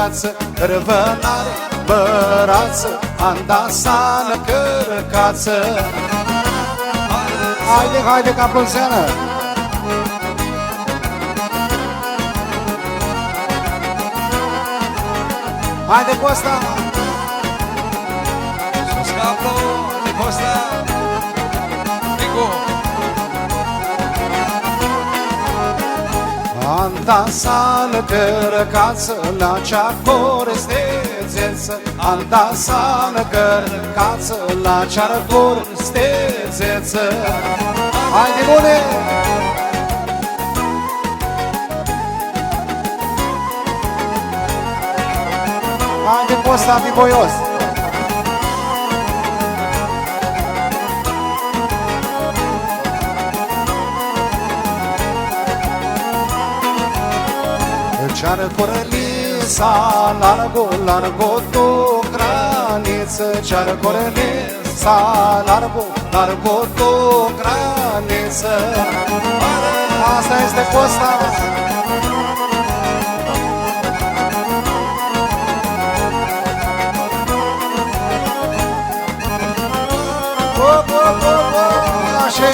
cărcață, răvănare, bărață, andasană, cărcață. Haide, haide, capulseană! Haide, Costa! Sus caplo, de Costa! Nico! Andasană, cărcață, la ceacor stețeță. Andasană, cărcață, la ceacor stețeță. Haide, bune! Haide, Costa, fi boios! Ceară corălisa, largo, largo tu graniță. Ceară corălisa, largo, largo tu graniță. Asta este Costa! Așa.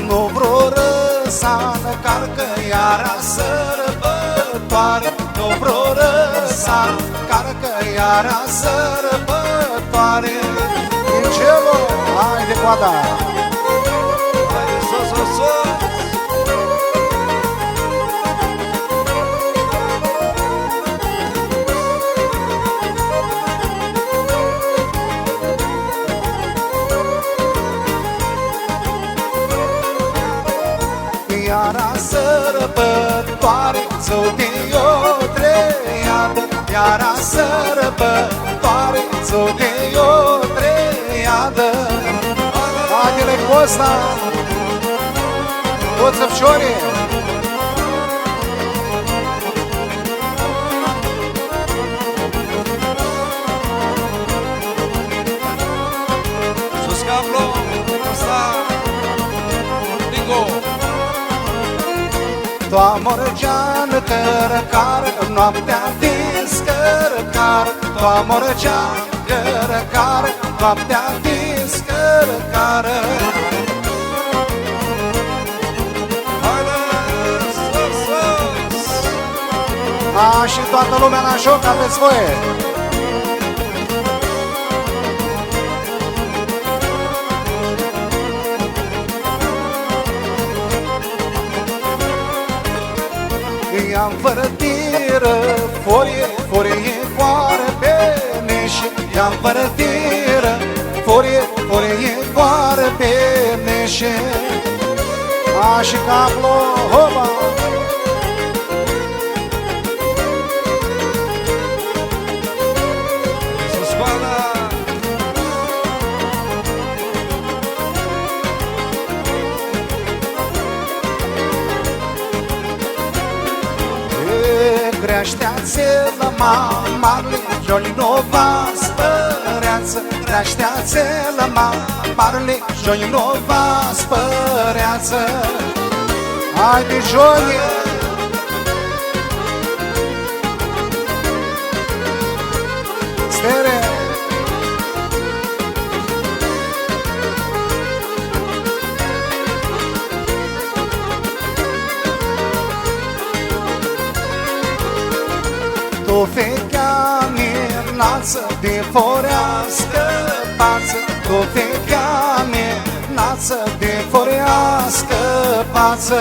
Nu vreo răsană, carcă iara sărbătoare. Nu vreo răsană, carcă iara sărbătoare. Din celo, haide coada! Haide sus, sus, sus! Iara sărbătoare, ți-o de-o treiadă. Iara sărbătoare, ți-o de-o treiadă. Haide-le, Costa! Toți săpșorii! Sus caplo, de Costa! Nico! Toa Morgeană, cărăcară, noaptea descărcară. Toa Morgeană, cărăcară, noaptea descărcară. Haide sus, sus! Și toată lumea la joc, aveți voie! I-am fără tiră, forie, forie, foară pe neșe. I-am fără tiră, forie, forie, foară pe neșe. Și caplo, hoba! Sus coada! Creștea-ți-l marele, Jolinova spăreață. Creștea-ți-l marele, Jolinova spăreață. Haide, Jolie! Stere! Tu fechea nață de forească pață. Tu fechea nață de forească pață.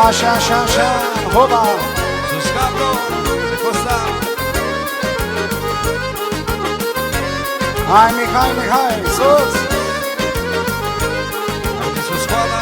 Așa, așa, așa, hoba! Sus caplo, de Costa! Hai, Mihai, Mihai, sus! Haide sus coada!